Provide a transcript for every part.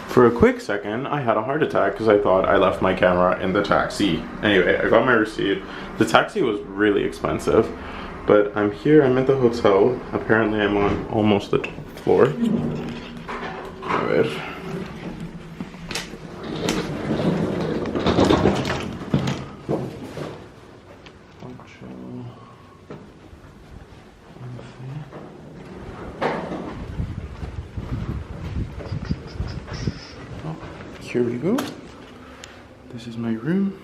For a quick second, I had a heart attack because I thought I left my camera in the taxi. Anyway, I got my receipt. The taxi was really expensive, but I'm here, I'm at the hotel. Apparently I'm on almost the 12th floor. Alright. Here we go. This is my room.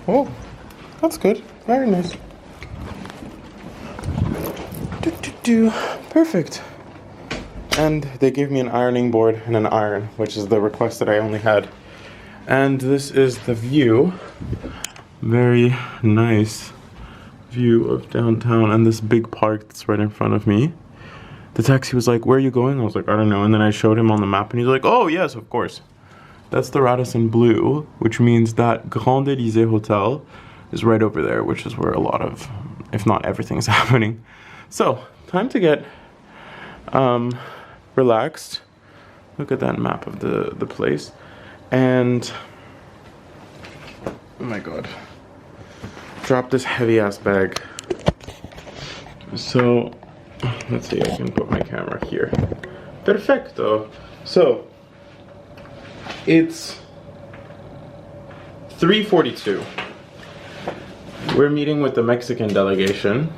Oh, that's good. Very nice. Perfect. And they gave me an ironing board and an iron, which is the request that I only had. And this is the view. Very nice view of downtown and this big park that's right in front of me. The taxi was like, "Where are you going?" I was like, "I don't know." And then I showed him on the map and he's like, "Oh yes, of course. That's the Radisson Blu, which means that Grand Elysée Hotel is right over there, which is where a lot of, if not everything's happening." So, time to get relaxed. Look at that map of the place. And oh my god. Drop this heavy ass bag. So let's see, I can put my camera here. Perfecto. So it's 3:42. We're meeting with the Mexican delegation.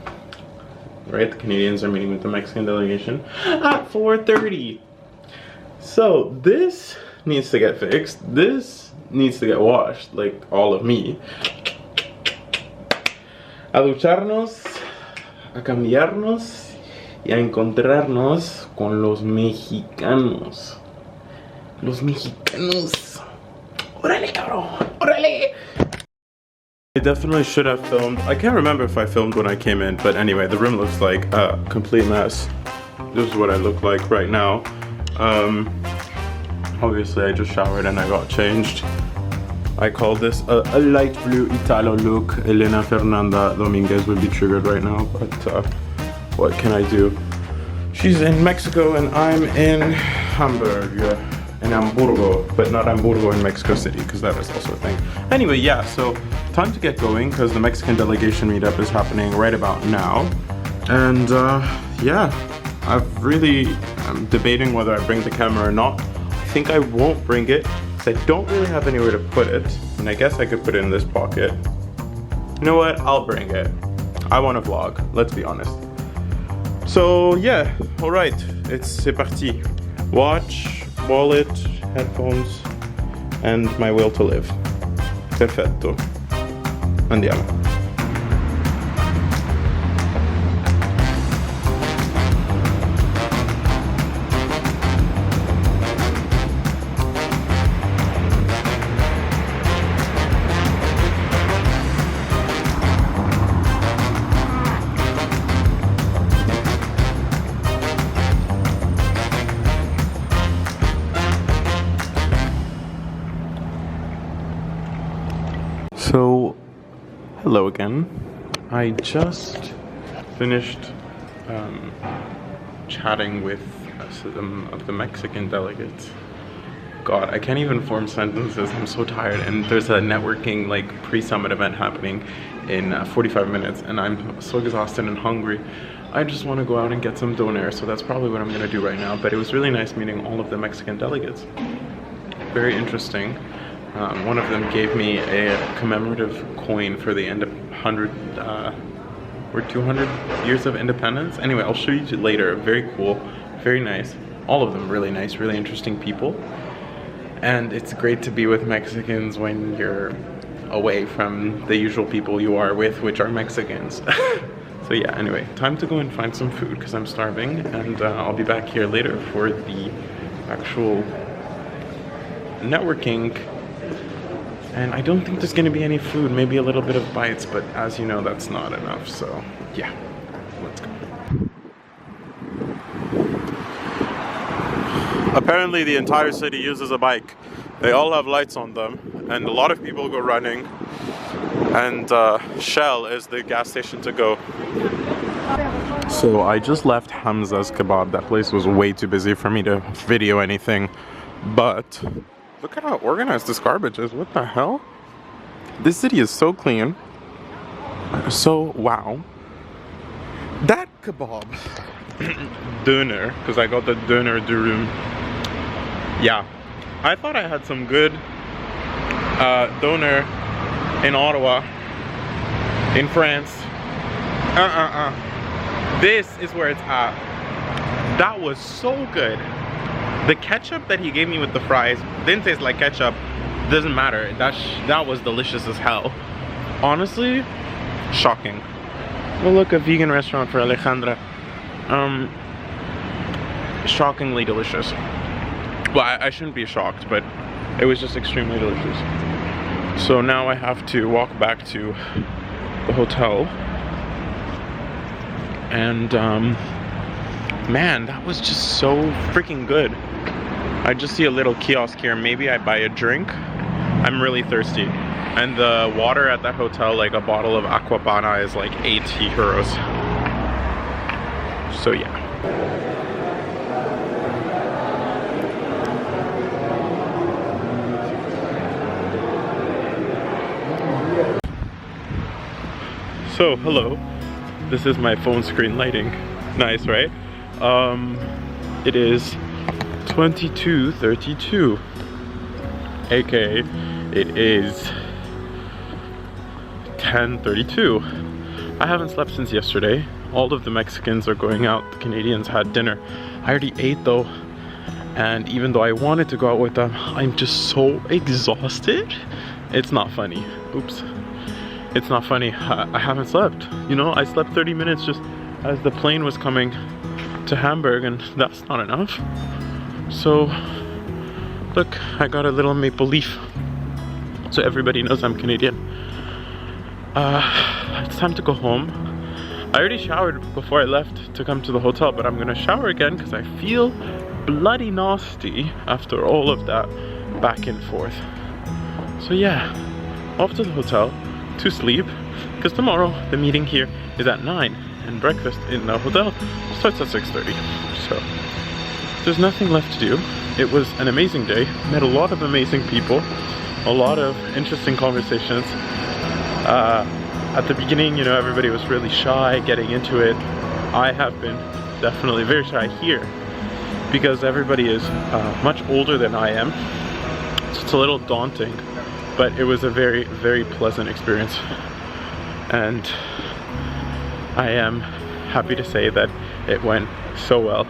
Right? The Canadians are meeting with the Mexican delegation at 4:30. So this needs to get fixed. This needs to get washed, like all of me. A ducharnos, a cambiarnos y a encontrarnos con los mexicanos. Los mexicanos. Órale, cabrón. Órale. I definitely should have filmed. I can't remember if I filmed when I came in, but anyway, the room looks like a complete mess. This is what I look like right now. Obviously I just showered and I got changed. I call this a light blue Italo look. Elena Fernanda Dominguez would be triggered right now, but what can I do? She's in Mexico and I'm in Hamburg, in Hamburgo, but not Hamburgo in Mexico City, because that is also a thing. Anyway, yeah, so time to get going, because the Mexican delegation meetup is happening right about now. And yeah, I'm debating whether I bring the camera or not. I think I won't bring it. I don't really have anywhere to put it, and I guess I could put it in this pocket. You know what? I'll bring it. I want to vlog, let's be honest. So yeah, alright, c'est parti. Watch, wallet, headphones, and my will to live. Perfetto. Andiamo. So, hello again. I just finished chatting with some of the Mexican delegates. God, I can't even form sentences, I'm so tired, and there's a networking like pre-summit event happening in 45 minutes and I'm so exhausted and hungry. I just want to go out and get some doner, so that's probably what I'm gonna do right now. But it was really nice meeting all of the Mexican delegates. Very interesting. One of them gave me a commemorative coin for the end of 100 or 200 years of independence. Anyway, I'll show you later. Very cool, very nice. All of them really nice, really interesting people. And it's great to be with Mexicans when you're away from the usual people you are with, which are Mexicans. So yeah, anyway, time to go and find some food because I'm starving, and I'll be back here later for the actual networking. And I don't think there's gonna be any food, maybe a little bit of bites, but as you know, that's not enough. So yeah, let's go. Apparently the entire city uses a bike. They all have lights on them, and a lot of people go running, and Shell is the gas station to go. So I just left Hamza's Kebab. That place was way too busy for me to video anything, but look at how organized this garbage is. What the hell? This city is so clean. So wow. That kebab döner, because I got the döner dürüm. Yeah, I thought I had some good doner in Ottawa, in France. This is where it's at. That was so good. The ketchup that he gave me with the fries didn't taste like ketchup. Doesn't matter. That was delicious as hell. Honestly, shocking. Well, look, a vegan restaurant for Alejandra. Shockingly delicious. Well, I shouldn't be shocked, but it was just extremely delicious. So now I have to walk back to the hotel. And man, that was just so freaking good. I just see a little kiosk here. Maybe I buy a drink. I'm really thirsty. And the water at that hotel, like a bottle of Aquapana, is like 80 euros. So yeah. So, hello. This is my phone screen lighting. Nice, right? It is 22:32. aka it is 10:32. I haven't slept since yesterday. All of the Mexicans are going out. The Canadians had dinner. I already ate though, and even though I wanted to go out with them, I'm just so exhausted. It's not funny. Oops. It's not funny. I haven't slept. You know, I slept 30 minutes just as the plane was coming to Hamburg, and that's not enough. So, look, I got a little maple leaf. So everybody knows I'm Canadian. It's time to go home. I already showered before I left to come to the hotel, but I'm gonna shower again because I feel bloody nasty after all of that back and forth. So yeah, off to the hotel to sleep, because tomorrow the meeting here is at 9 and breakfast in the hotel starts at 6:30. So there's nothing left to do. It was an amazing day. Met a lot of amazing people, a lot of interesting conversations. At the beginning, you know, everybody was really shy getting into it. I have been definitely very shy here because everybody is much older than I am. So it's a little daunting, but it was a very, very pleasant experience. And I am happy to say that it went so well.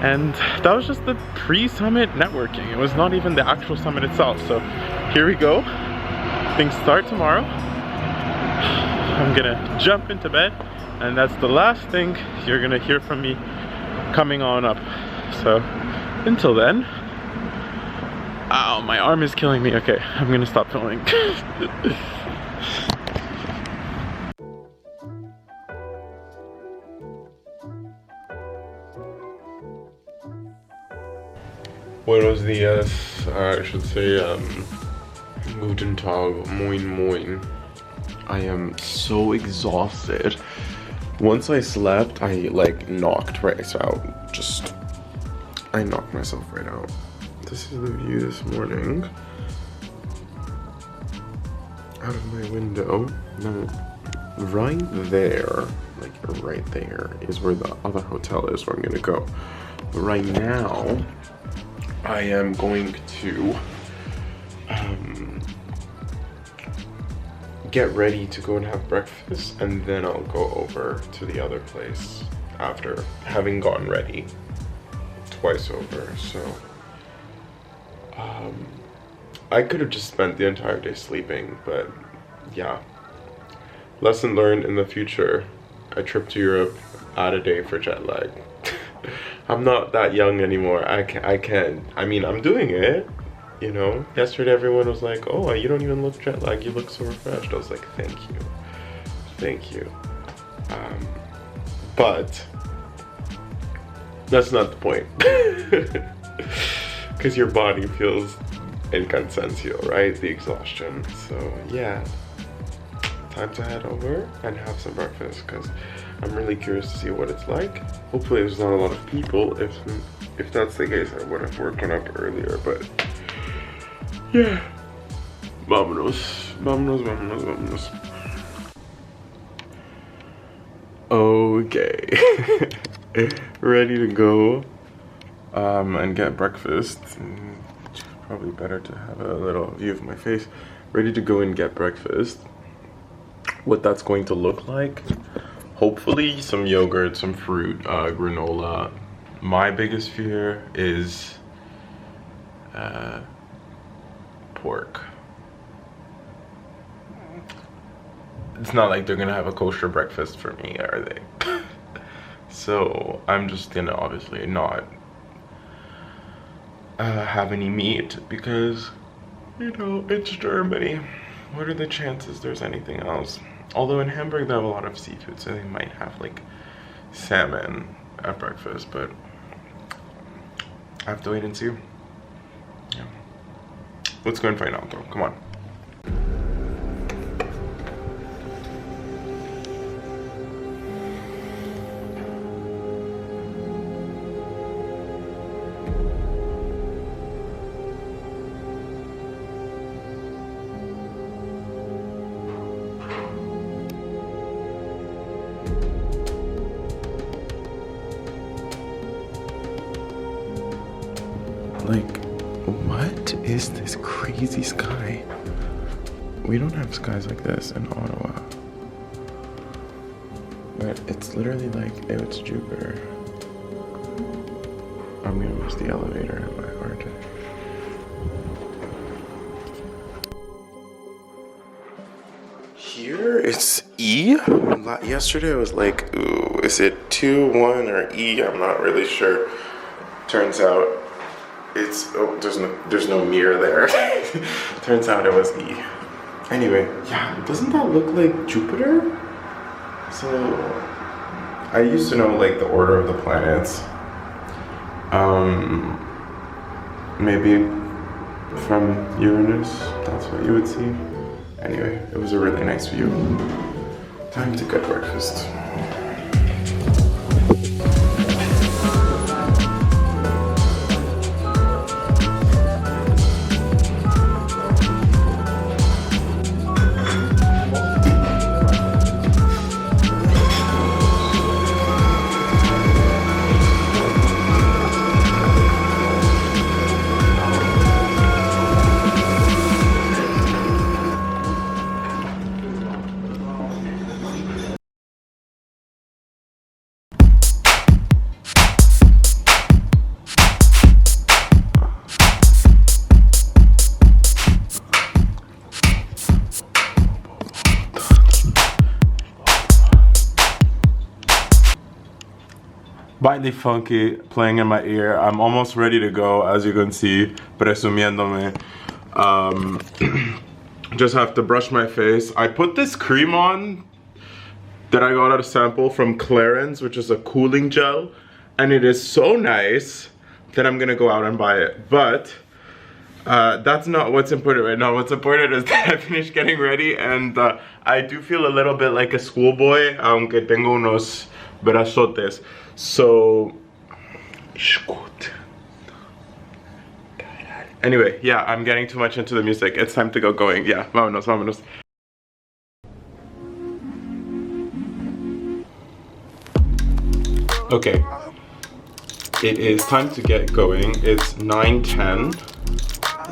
And that was just the pre-summit networking. It was not even the actual summit itself. So here we go. Things start tomorrow. I'm gonna jump into bed, and that's the last thing you're gonna hear from me coming on up. So until then, ow, my arm is killing me. Okay, I'm gonna stop filming. Buenos dias, I should say, guten Tag, moin moin. I am so exhausted. Once I slept, I like knocked right out. I knocked myself right out. This is the view this morning. Out of my window. Now, right there, like right there, is where the other hotel is where I'm gonna go. But right now, I am going to get ready to go and have breakfast, and then I'll go over to the other place after having gotten ready twice over. So I could have just spent the entire day sleeping, but yeah. Lesson learned: in the future, a trip to Europe, add a day for jet lag. I'm not that young anymore. I can. I mean, I'm doing it, you know. Yesterday everyone was like, oh, you don't even look jet lagged, you look so refreshed. I was like, thank you. But that's not the point. Because your body feels el cansancio, right? The exhaustion. So yeah, time to head over and have some breakfast, because I'm really curious to see what it's like. Hopefully there's not a lot of people. If that's the case, I would have woken up earlier, but yeah. Vámonos. Okay. Ready to go and get breakfast. Probably better to have a little view of my face. Ready to go and get breakfast. What that's going to look like: hopefully some yogurt, some fruit, granola. My biggest fear is pork. It's not like they're gonna have a kosher breakfast for me, are they? So I'm just gonna obviously not have any meat, because, you know, it's Germany. What are the chances there's anything else? Although in Hamburg they have a lot of seafood, so they might have like salmon at breakfast, but I have to wait and see. Yeah. Let's go and find out though, come on. Like, what is this crazy sky? We don't have skies like this in Ottawa. But it's literally like, oh, it's Jupiter. I'm gonna miss the elevator in my heart. Here it's E. Yesterday I was like, ooh, is it 2, 1, or E? I'm not really sure. Turns out it's, oh, there's no mirror there. Turns out it was E. Anyway, yeah, doesn't that look like Jupiter? So I used to know like the order of the planets. Maybe from Uranus, that's what you would see. Anyway, it was a really nice view. Time to get breakfast. Slightly funky playing in my ear. I'm almost ready to go, as you can see, presumiéndome. Just have to brush my face. I put this cream on that I got at a sample from Clarins, which is a cooling gel, and it is so nice that I'm gonna go out and buy it. But that's not what's important right now. What's important is that I finished getting ready, and I do feel a little bit like a schoolboy, aunque tengo unos brazotes. So, anyway, yeah, I'm getting too much into the music. It's time to go going. Yeah, vámonos, vámonos. Okay, it is time to get going. It's 9:10.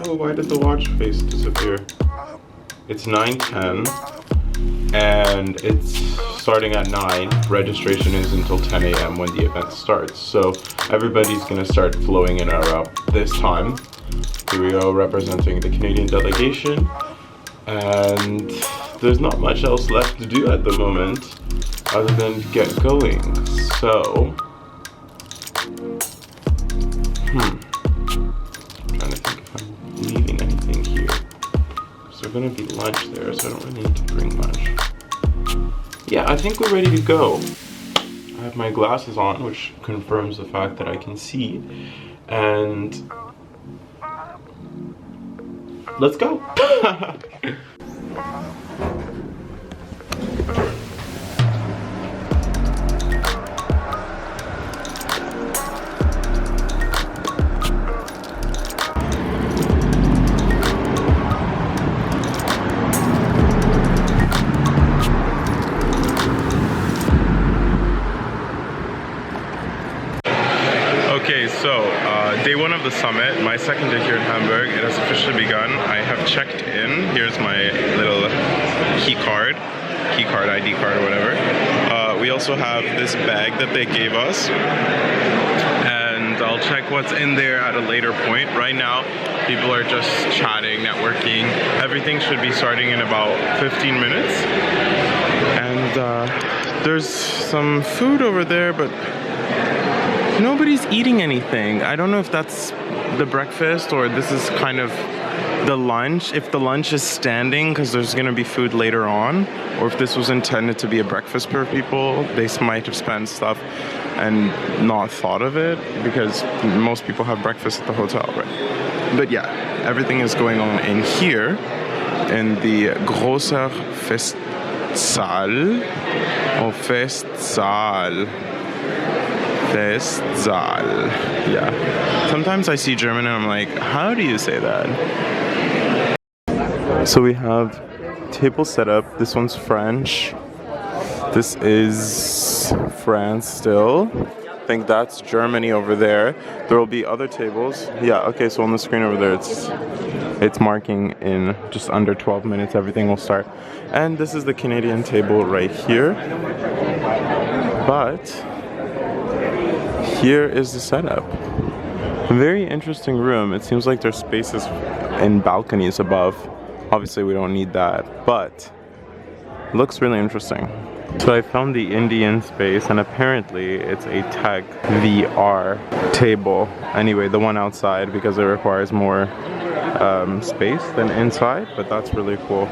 Oh, why did the watch face disappear? It's 9:10, and it's starting at 9. Registration is until 10 a.m. when the event starts. So everybody's gonna start flowing in around this time. Here we go, representing the Canadian delegation. And there's not much else left to do at the moment other than get going. So, trying to think if I'm leaving anything here. So there's gonna be lunch there, so I don't really need to bring much. Yeah, I think we're ready to go. I have my glasses on, which confirms the fact that I can see. And let's go. Okay, so day 1 of the summit, my second day here in Hamburg. It has officially begun. I have checked in. Here's my little ID card or whatever. We also have this bag that they gave us, and I'll check what's in there at a later point. Right now, people are just chatting, networking. Everything should be starting in about 15 minutes. And there's some food over there, but nobody's eating anything. I don't know if that's the breakfast or this is kind of the lunch. If the lunch is standing because there's going to be food later on, or if this was intended to be a breakfast for people, they might have spent stuff and not thought of it because most people have breakfast at the hotel, right? But yeah, everything is going on in here in the Großer Festsaal or Festsaal. Festsaal. Yeah. Sometimes I see German and I'm like, how do you say that? So we have table set up. This one's French. This is France still. I think that's Germany over there. There will be other tables. Yeah, okay, so on the screen over there it's marking in just under 12 minutes everything will start. And this is the Canadian table right here. But here is the setup. A very interesting room. It seems like there's spaces and balconies above. Obviously we don't need that, but it looks really interesting. So I found the Indian space, and apparently it's a tech VR table. Anyway, the one outside, because it requires more space than inside, but that's really cool.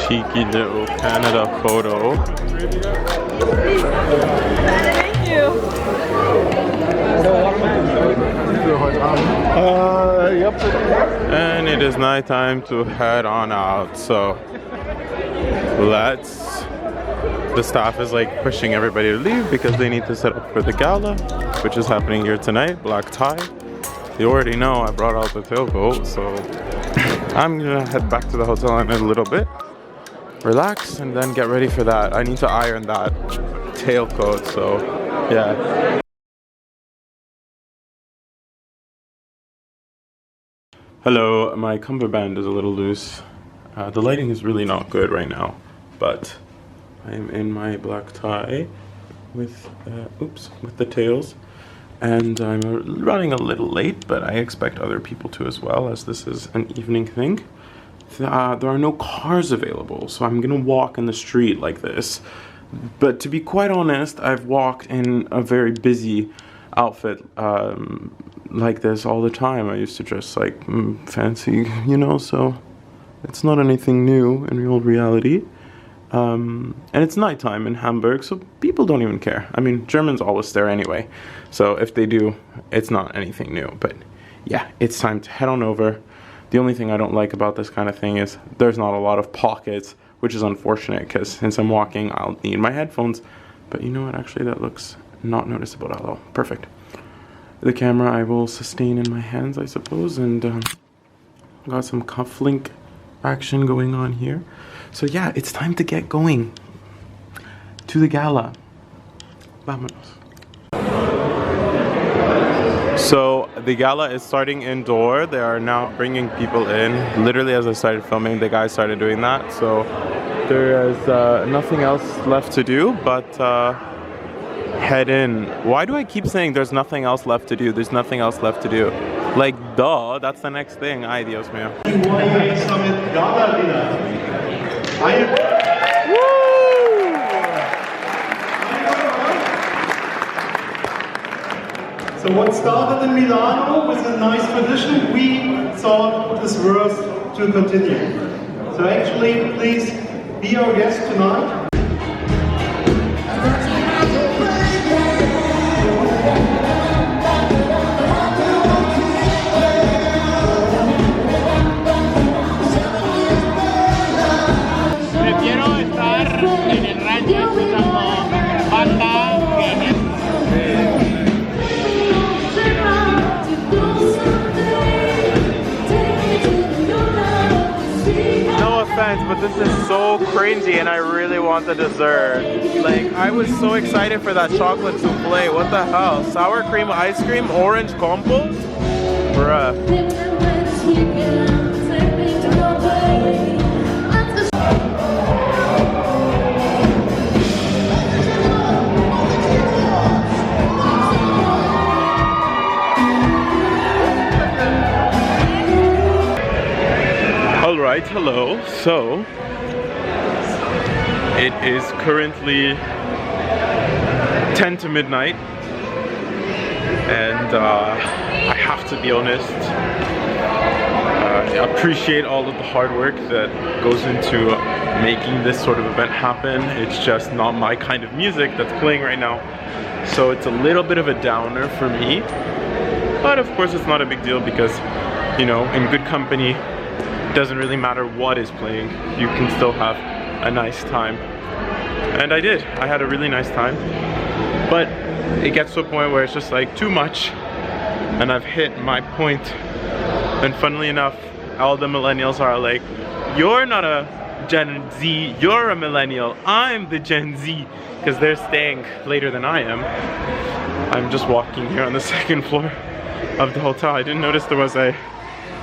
Cheeky little Canada photo. Thank you. Yep. And it is nighttime to head on out, so let's the staff is like pushing everybody to leave because they need to set up for the gala, which is happening here tonight. Black tie. You already know I brought out the tailcoat, so I'm gonna head back to the hotel in a little bit, relax, and then get ready for that. I need to iron that tailcoat, so yeah. Hello, my cummerbund is a little loose. The lighting is really not good right now, but I'm in my black tie with, with the tails. And I'm running a little late, but I expect other people to as well, as this is an evening thing. There are no cars available, so I'm gonna walk in the street like this. But to be quite honest, I've walked in a very busy outfit like this all the time. I used to dress like fancy, you know, so it's not anything new in real reality. And it's nighttime in Hamburg, so people don't even care. I mean, Germans always stare anyway, so if they do, it's not anything new. But yeah, it's time to head on over. The only thing I don't like about this kind of thing is there's not a lot of pockets, which is unfortunate, because since I'm walking, I'll need my headphones. But you know what, actually that looks not noticeable at all. Perfect. The camera I will sustain in my hands, I suppose, and got some cufflink action going on here. So yeah, it's time to get going to the gala. Vámonos. So the gala is starting indoor. They are now bringing people in. Literally as I started filming, the guys started doing that. So there is nothing else left to do but head in. Why do I keep saying there's nothing else left to do? There's nothing else left to do. Like, duh, that's the next thing. Ay, Dios mío. YEA Summit Gala dinner. So what started in Milano with a nice tradition, we thought this worth to continue. So actually, please be our guest tonight. But this is so crazy and I really want the dessert. Like, I was so excited for that chocolate souffle. What the hell? Sour cream ice cream, orange compote? Bruh. Alright, hello. So, it is currently 10 to midnight, and I have to be honest, I appreciate all of the hard work that goes into making this sort of event happen. It's just not my kind of music that's playing right now, so it's a little bit of a downer for me, but of course it's not a big deal because, you know, in good company, doesn't really matter what is playing, you can still have a nice time. And I did. I had a really nice time. But it gets to a point where it's just like too much, and I've hit my point. And funnily enough, all the millennials are like, you're not a Gen Z, you're a millennial, I'm the Gen Z, because they're staying later than I am. I'm just walking here on the second floor of the hotel. I didn't notice there was a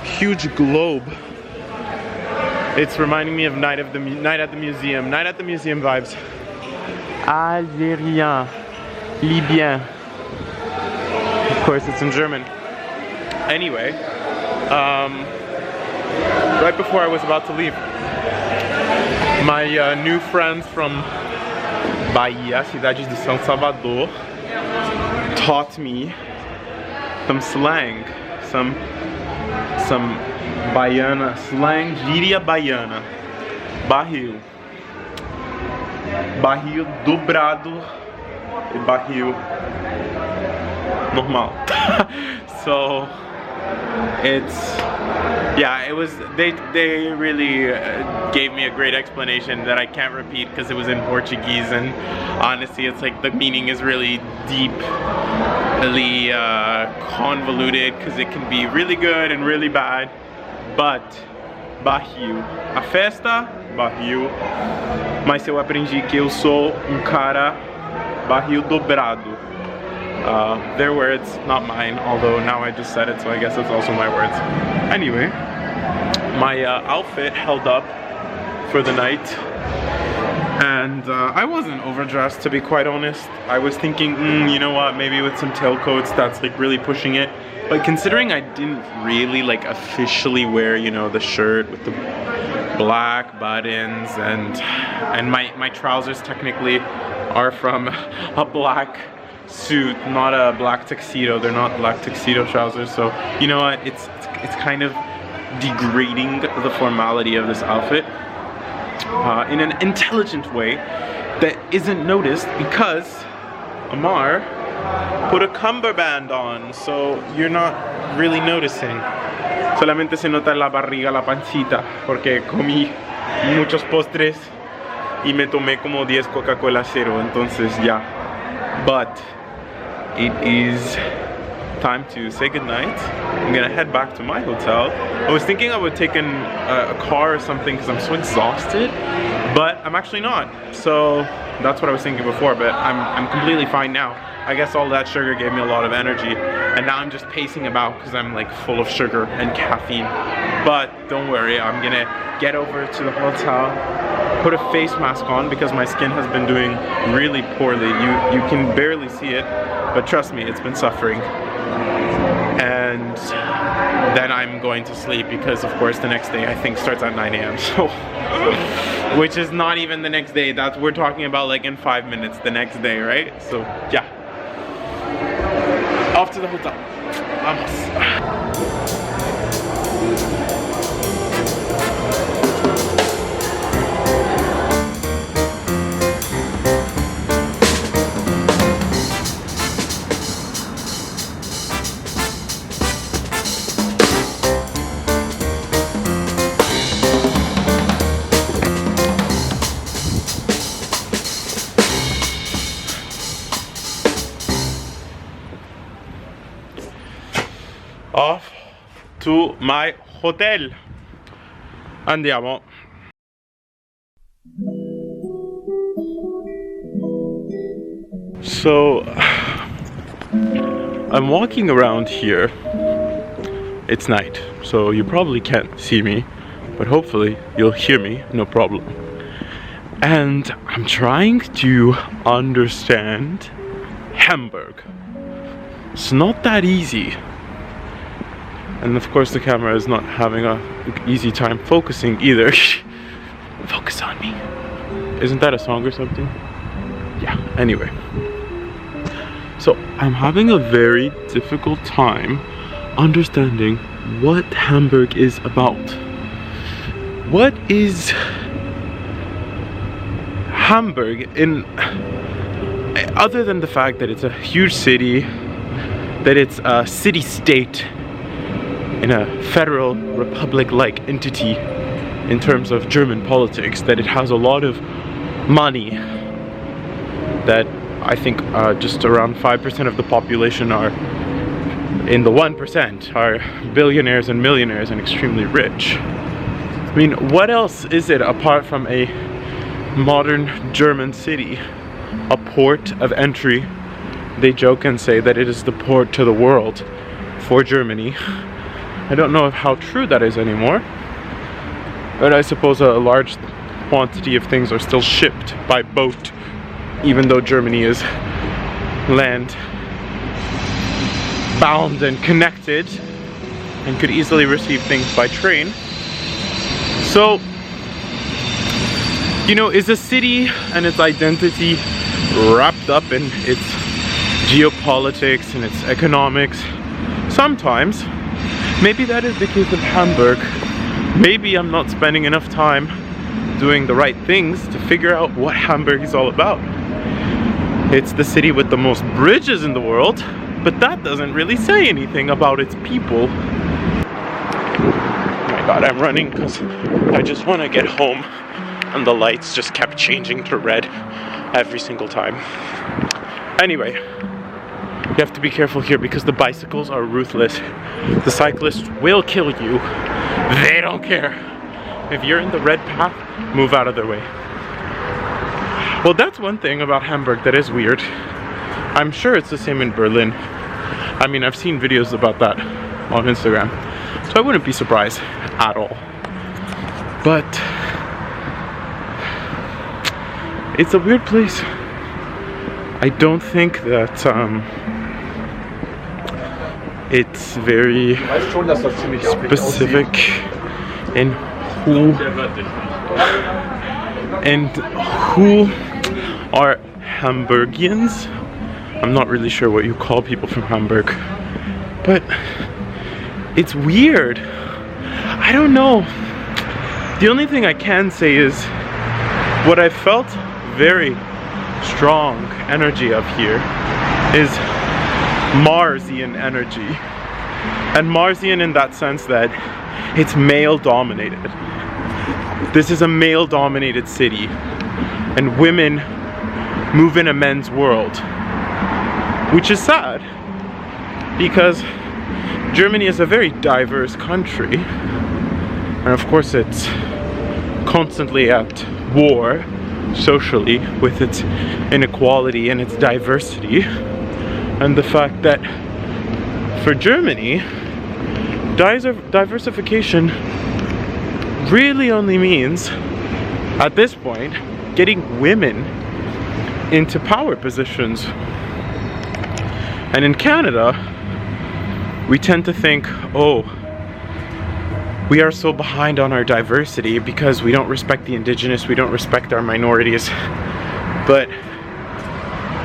huge globe. It's reminding me of Night at the Museum vibes. Algérien, Libyen. Of course, it's in German. Anyway, right before I was about to leave, my new friends from Bahia, cidade de São Salvador, taught me some slang, some Baiana slang, gíria baiana. Barril. Barril dobrado e barril normal. So Yeah, it was, they really gave me a great explanation that I can't repeat because it was in Portuguese, and honestly it's like the meaning is really deep, really convoluted, because it can be really good and really bad. But barril, a festa, barril, mas eu aprendi que eu sou cara barril dobrado. Their words, not mine, although now I just said it, so I guess it's also my words. Anyway, my outfit held up for the night, and I wasn't overdressed, to be quite honest. I was thinking, you know what, maybe with some tailcoats that's like really pushing it. But considering I didn't really like officially wear, you know, the shirt with the black buttons, and my trousers technically are from a black suit, not a black tuxedo. They're not black tuxedo trousers, so you know what, it's kind of degrading the formality of this outfit in an intelligent way that isn't noticed because Amar put a cummerbund on, so you're not really noticing. Solamente se nota la barriga, la pancita, porque comí muchos postres y me tomé como 10 Coca-Cola cero, entonces ya. But it is time to say goodnight. I'm gonna head back to my hotel. I was thinking I would take a car or something because I'm so exhausted, but I'm actually not. So that's what I was thinking before, but I'm completely fine now. I guess all that sugar gave me a lot of energy, and now I'm just pacing about because I'm like full of sugar and caffeine. But don't worry, I'm gonna get over to the hotel, put a face mask on because my skin has been doing really poorly. You can barely see it, but trust me, it's been suffering. And then I'm going to sleep because of course the next day I think starts at 9 AM, so which is not even the next day. That's, we're talking about like in 5 minutes the next day, right? So yeah, off to the hotel. Vamos. Off to my hotel. Andiamo. So I'm walking around here. It's night, so you probably can't see me, but hopefully you'll hear me, no problem. And I'm trying to understand Hamburg. It's not that easy. And of course the camera is not having an easy time focusing either. Focus on me. Isn't that a song or something? Yeah, anyway. So I'm having a very difficult time understanding what Hamburg is about. What is Hamburg other than the fact that it's a huge city, that it's a city-state in a federal republic-like entity in terms of German politics, that it has a lot of money, that I think just around 5% of the population are in the 1%, are billionaires and millionaires and extremely rich. I mean, what else is it apart from a modern German city? A port of entry. They joke and say that it is the port to the world for Germany. I don't know how true that is anymore, but I suppose a large quantity of things are still shipped by boat, even though Germany is land bound and connected and could easily receive things by train. So, you know, is a city and its identity wrapped up in its geopolitics and its economics? Sometimes. Maybe that is the case of Hamburg. Maybe I'm not spending enough time doing the right things to figure out what Hamburg is all about. It's the city with the most bridges in the world, but that doesn't really say anything about its people. god, I'm running because I just want to get home, and the lights just kept changing to red every single time. Anyway, you have to be careful here because the bicycles are ruthless. The cyclists will kill you. They don't care. If you're in the red path, move out of their way. Well, that's one thing about Hamburg that is weird. I'm sure it's the same in Berlin. I mean, I've seen videos about that on Instagram, so I wouldn't be surprised at all. But it's a weird place. I don't think that it's very specific in who are Hamburgians. I'm not really sure what you call people from Hamburg, but it's weird. I don't know. The only thing I can say is what I felt very strong energy of here is Marsian energy. And Marsian in that sense that it's male dominated. This is a male dominated city, and women move in a men's world, which is sad because Germany is a very diverse country, and of course it's constantly at war socially with its inequality and its diversity, and the fact that for Germany diversification really only means at this point getting women into power positions. And in Canada we tend to think, oh, we are so behind on our diversity because we don't respect the indigenous, we don't respect our minorities. But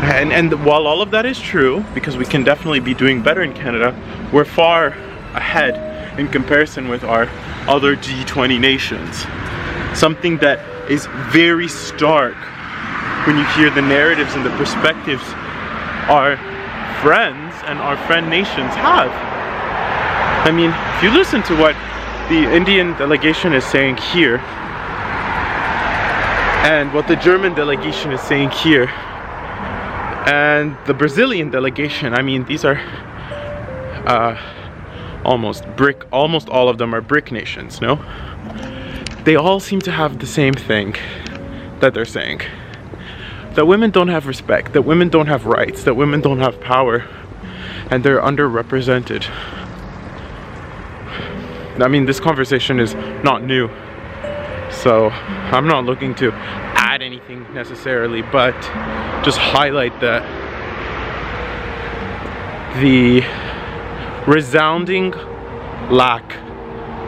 and while all of that is true, because we can definitely be doing better in Canada, we're far ahead in comparison with our other G20 nations. Something that is very stark when you hear the narratives and the perspectives our friends and our friend nations have. I mean, if you listen to what the Indian delegation is saying here and what the German delegation is saying here and the Brazilian delegation, I mean, these are almost all of them are BRIC nations, no? They all seem to have the same thing that they're saying. That women don't have respect, that women don't have rights, that women don't have power, and they're underrepresented. I mean, this conversation is not new, so I'm not looking to add anything necessarily, but just highlight that the resounding lack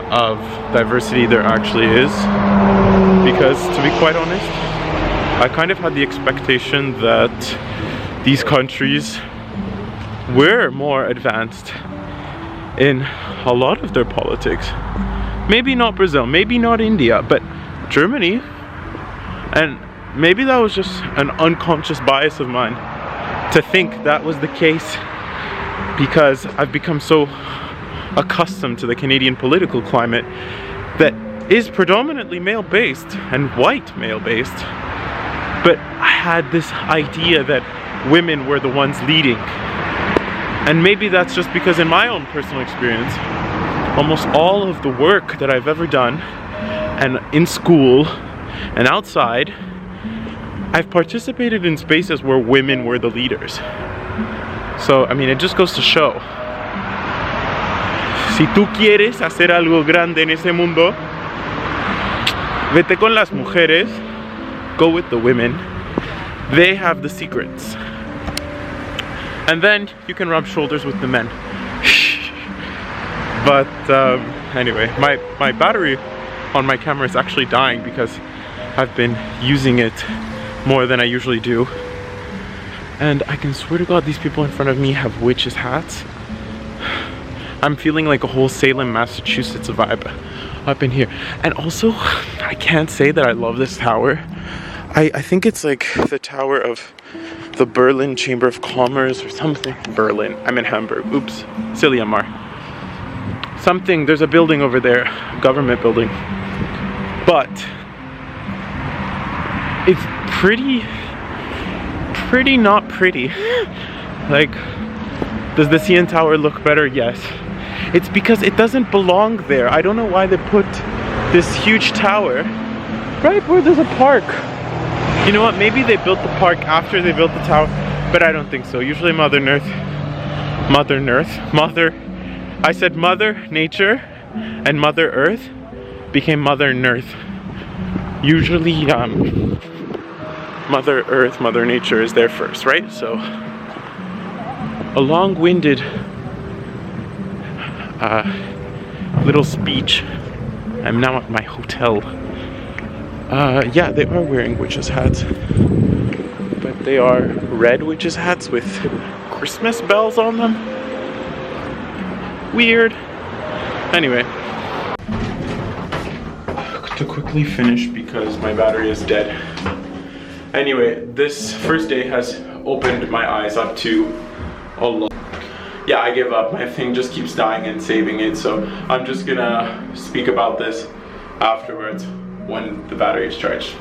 of diversity there actually is. Because to be quite honest, I kind of had the expectation that these countries were more advanced in a lot of their politics. Maybe not Brazil, maybe not India, but Germany. And maybe that was just an unconscious bias of mine to think that was the case, because I've become so accustomed to the Canadian political climate that is predominantly male-based and white male-based. But I had this idea that women were the ones leading. And maybe that's just because in my own personal experience, almost all of the work that I've ever done, and in school and outside, I've participated in spaces where women were the leaders. So, I mean, it just goes to show. Si tú quieres hacer algo grande en ese mundo, vete con las mujeres, go with the women. They have the secrets. And then you can rub shoulders with the men. But anyway, my battery on my camera is actually dying because I've been using it more than I usually do. And I can swear to God, these people in front of me have witches' hats. I'm feeling like a whole Salem, Massachusetts vibe up in here. And also, I can't say that I love this tower. I think it's like the tower of the Berlin Chamber of Commerce or something. Berlin, I'm in Hamburg. Oops, silly Amar. something, there's a building over there, government building, but it's pretty not pretty. Like, does the CN Tower look better? Yes. It's because it doesn't belong there. I don't know why they put this huge tower right where there's a park. You know what, maybe they built the park after they built the tower, but I don't think so. Usually Mother Nature and Mother Earth became Mother Earth. Usually Mother Earth, Mother Nature is there first, right? So a long-winded little speech. I'm now at my hotel. Yeah, they are wearing witches' hats, but they are red witches' hats with Christmas bells on them. Weird. Anyway, to quickly finish because my battery is dead. Anyway, this first day has opened my eyes up to a lot. Yeah, I give up. My thing just keeps dying and saving it, so I'm just gonna speak about this afterwards when the battery is charged.